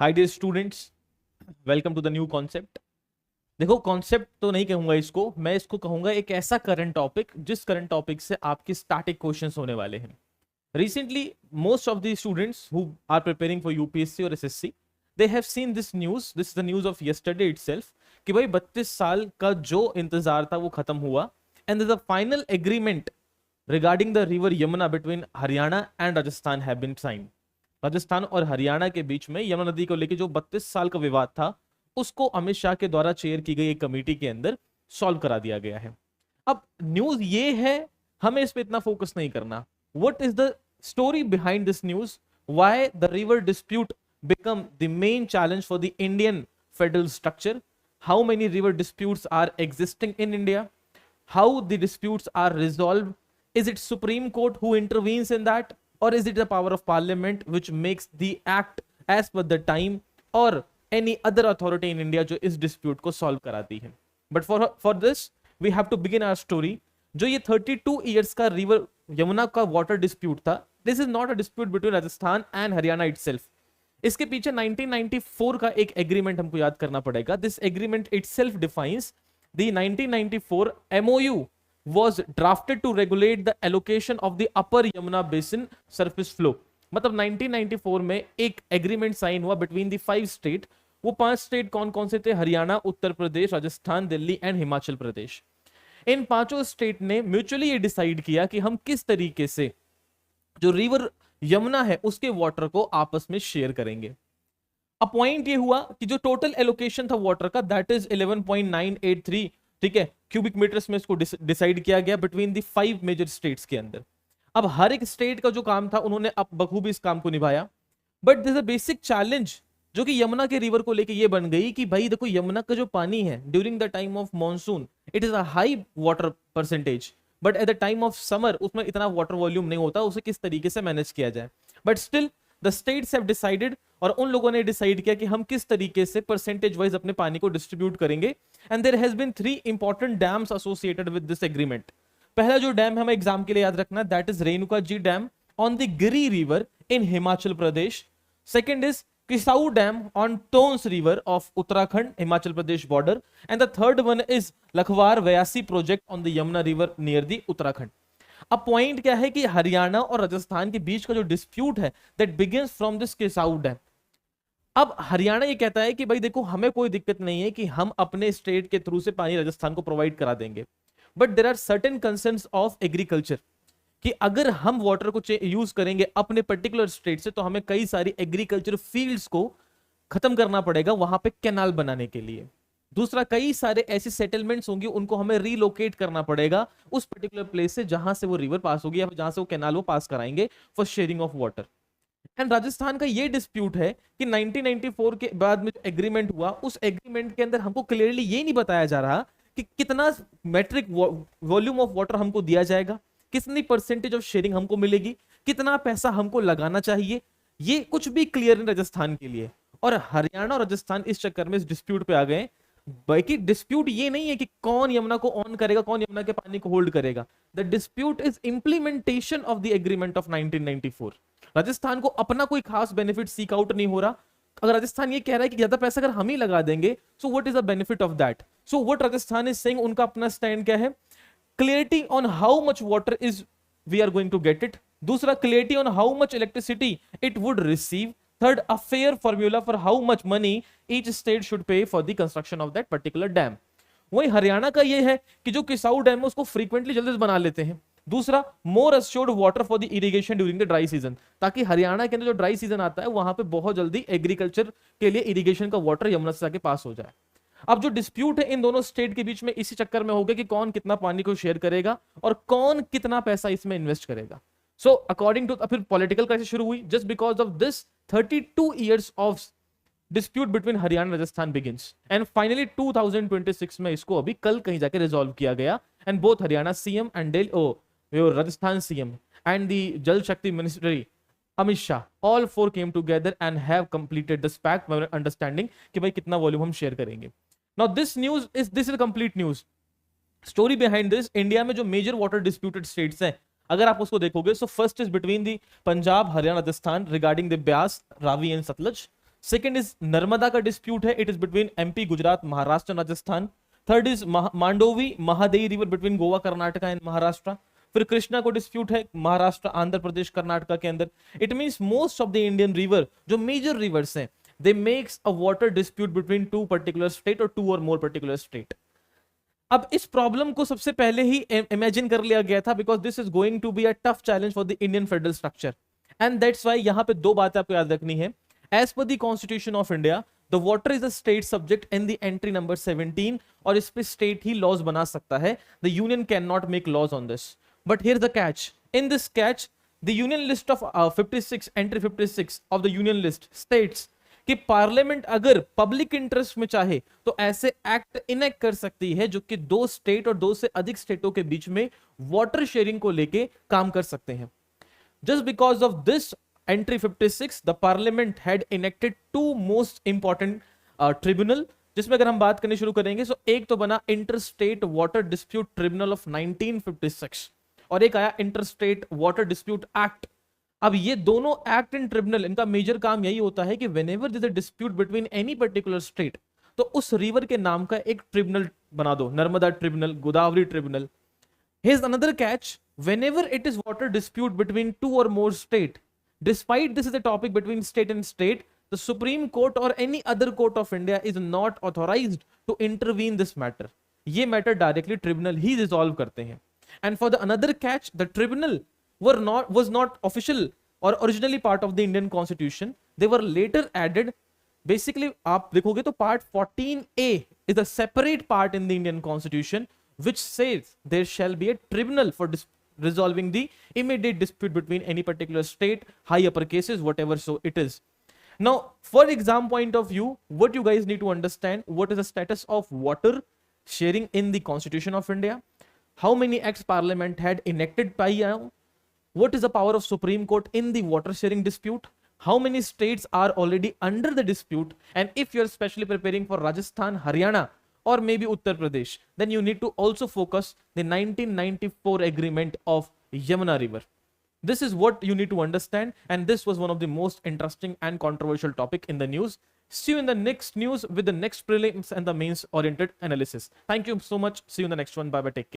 Hi dear students, welcome to the new concept. देखो, concept तो नहीं कहूंगा इसको, मैं इसको कहूंगा एक ऐसा करंट टॉपिक जिस करंट टॉपिक से आपके स्टैटिक क्वेश्चंस होने वाले हैं। Recently most of the students who are preparing for UPSC और SSC, they have seen this news, this is the news of yesterday itself, कि भाई 32 साल का जो इंतजार था वो खत्म हुआ and the final agreement regarding the river Yamuna between Haryana and Rajasthan have been signed. Rajasthan और हरियाणा के बीच में यमुना नदी को लेकर जो 32 साल का विवाद था, उसको अमित शाह के द्वारा चेयर की गई एक कमेटी के अंदर सॉल्व करा दिया गया है। अब न्यूज ये है, हमें इस पे इतना फोकस नहीं करना। What is the story behind this news? Why the river dispute become the main challenge for the Indian federal structure? How many river disputes are existing in India? How the disputes are resolved? Is it Supreme Court who intervenes in that, or is it the power of Parliament which makes the act as per the time, or any other authority in India जो इस dispute को solve कराती है? But for this we have to begin our story. जो ये 32 years का river Yamuna का water dispute था, this is not a dispute between Rajasthan and Haryana itself. इसके पीछे 1994 का एक एग्रीमेंट हमको याद करना पड़ेगा. This agreement itself defines the 1994 MOU was drafted to regulate the allocation of the upper Yamuna basin surface flow. मतलब 1994 में एक एग्रीमेंट साइन हुआ बिटवीन द 5 स्टेट. वो 5 स्टेट कौन कौन से थे? हरियाणा, उत्तर प्रदेश, राजस्थान, दिल्ली एंड हिमाचल प्रदेश. इन पांचों स्टेट ने म्यूचुअली ये डिसाइड किया कि हम किस तरीके से जो रिवर यमुना है उसके वाटर को आपस में शेयर करेंगे. अब पॉइंट ये हुआ कि जो टोटल एलोकेशन था वाटर का, दैट इज 11.983, ठीक है, क्यूबिक मीटर्स में इसको डिसाइड किया गया बिटवीन द 5 मेजर स्टेट्स के अंदर. अब हर एक स्टेट का जो काम था उन्होंने अब बखूबी इस काम को निभाया. But this a basic challenge जो कि यमुना के रिवर को लेके ये बन गई कि भाई देखो, यमुना का जो पानी है during the time of monsoon it is a high water percentage, but at the time of summer उसमें इतना वाटर वॉल्यूम नहीं होता. उसे किस तरीके से मैनेज किया जाए? But still the states have decided, और उन लोगों ने डिसाइड किया कि हम किस तरीके से परसेंटेज वाइज अपने पानी को डिस्ट्रीब्यूट करेंगे. And there has been 3 important dams associated with this agreement. पहला जो डैम हमें एग्जाम के लिए याद रखना, that is Renuka ji dam on the Giri river in Himachal Pradesh. Second is Kisau dam on Tons river of Uttarakhand Himachal Pradesh border. And the third one is Lakhwar Vyasi project on the Yamuna river near the Uttarakhand. अब point क्या है कि हरियाणा और राजस्थान के बीच का जो डिस्प्यूट है that begins from this Kisau dam. अब हरियाणा ये कहता है कि भाई देखो, हमें कोई दिक्कत नहीं है कि हम अपने स्टेट के थ्रू से पानी राजस्थान को प्रोवाइड करा देंगे, but there are certain concerns of agriculture कि अगर हम वाटर को यूज करेंगे अपने पर्टिकुलर स्टेट से तो हमें कई सारी एग्रीकल्चर फील्ड्स को खत्म करना पड़ेगा वहां पे कैनाल बनाने के लिए. दूसरा, कई सारे ऐसे सेटलमेंट्स होंगे, उनको हमें रीलोकेट करना पड़ेगा उस पर्टिकुलर प्लेस से जहां से वो रिवर पास होगी या जहां से वो कैनाल वो पास कराएंगे for sharing of water. And Rajasthan का ये डिस्प्यूट है कि 1994 के बाद में जो एग्रीमेंट हुआ, उस एग्रीमेंट के अंदर हमको क्लियरली ये नहीं बताया जा रहा कि कितना मेट्रिक वॉल्यूम ऑफ वाटर हमको दिया जाएगा, कितनी परसेंटेज ऑफ शेयरिंग हमको मिलेगी, कितना पैसा हमको लगाना चाहिए. ये कुछ भी क्लियर नहीं राजस्थान के लिए. और हरियाणा और राजस्थान इस चक्कर में इस डिस्प्यूट पे आ गए. बाकी डिस्प्यूट ये नहीं है कि कौन यमुना को ऑन करेगा, कौन यमुना के पानी को होल्ड करेगा. The dispute is implementation of the agreement of 1994. Rajasthan को अपना कोई खास बेनिफिट सीक आउट नहीं हो रहा. अगर राजस्थान ये कह रहा है कि ज्यादा पैसा अगर हम ही लगा देंगे, so what is the benefit of that? So what Rajasthan is saying, उनका अपना स्टैंड क्या है? Clarity on how much water is we are going to get it. दूसरा, clarity on how much electricity it would receive. Third, a fair formula for how much money each state should pay for the construction of that particular dam. वही हरियाणा का ये है कि जो Kishau dam है उसको frequently जल्दी बना लेते हैं. दूसरा, मोर assured water for the irrigation during the dry season, ताकि हरियाणा के अंदर जो ड्राई सीजन आता है वहां पे बहुत जल्दी एग्रीकल्चर के लिए इरिगेशन का वाटर यमुना से जाके पास हो जाए. अब जो डिस्प्यूट है इन दोनों स्टेट के बीच में इसी चक्कर में हो गया कि कौन कितना पानी को शेयर करेगा और कौन कितना पैसा इसमें इन्वेस्ट करेगा. सो अकॉर्डिंग टू, फिर पॉलिटिकल क्राइसिस शुरू हुई just because of this 32 years of dispute between Haryana Rajasthan begins, and finally 2026 में इसको अभी कल कहीं जाके रिजॉल्व किया गया. And both Haryana CM and Rajasthan CM and the जल शक्ति ministry Amit Shah, all 4 came together and have completed the pact understanding कि भाई कितना वॉल्यूम हम शेयर करेंगे. Now this is complete news. Story behind this, India में जो मेजर वाटर डिस्प्यूटेड स्टेट्स हैं अगर आप उसको देखोगे, so first is between the Punjab, Haryana, Rajasthan regarding the Beas, Ravi and Sutlej. Second is Narmada का डिस्प्यूट है, it is between MP, Gujarat, Maharashtra, Rajasthan. Third is Mandovi Mahadei river between Goa, Karnataka and Maharashtra. फिर कृष्णा को डिस्प्यूट है महाराष्ट्र, आंध्र प्रदेश, कर्नाटका के अंदर। It means most of the Indian river, जो मेजर रिवर्स हैं, दे makes a water dispute between to particular state और टू और मोर पर्टिकुलर स्टेट। अब इस प्रॉब्लम को सबसे पहले ही इमेजिन कर लिया गया था, because this is going to be a tough challenge for the Indian federal structure, and that's why यहां पे दो बातें आपको याद रखनी है। As per the constitution of India, the water is a state subject in the entry number 17, और इस पे स्टेट ही लॉज बना सकता है, the union can not make laws on this. But here the catch, in this catch the union list of 56, entry 56 of the union list states कि parliament अगर public interest में चाहे तो ऐसे एक्ट इनेक्ट कर सकती है जो कि दो स्टेट और दो से अधिक स्टेटों के बीच में वाटर शेयरिंग को लेके काम कर सकते हैं। Just because of this entry 56, the parliament had enacted to most important tribunal, जिसमें अगर हम बात करनी शुरू करेंगे तो एक तो बना inter state water dispute tribunal of 1956, और एक आया inter state water dispute act. अब ये दोनों एक्ट एंड ट्रिब्यूनल, इनका मेजर काम यही होता है कि whenever there is a dispute between any particular state, तो उस रिवर के नाम का एक ट्रिब्यूनल बना दो, Narmada tribunal, Godavari tribunal. Here is another catch, whenever it is water dispute between two और more state, despite this is a topic between state and state, the supreme court और any other court of India is not authorized to intervene this matter. ये matter directly tribunal ही resolve करते हैं। And for the another catch, the tribunal was not official or originally part of the Indian Constitution. They were later added. Basically, आप देखोगे तो part 14A is a separate part in the Indian Constitution which says there shall be a tribunal for resolving the immediate dispute between any particular state, high upper cases, whatever so it is. Now, for exam point of view, what you guys need to understand, what is the status of water sharing in the Constitution of India? How many acts Parliament had enacted by now? What is the power of Supreme Court in the water sharing dispute? How many states are already under the dispute? And if you're specially preparing for Rajasthan, Haryana, or maybe Uttar Pradesh, then you need to also focus the 1994 agreement of Yamuna River. This is what you need to understand, and this was one of the most interesting and controversial topic in the news. See you in the next news with the next prelims and the mains oriented analysis. Thank you so much. See you in the next one. Bye bye. Take care.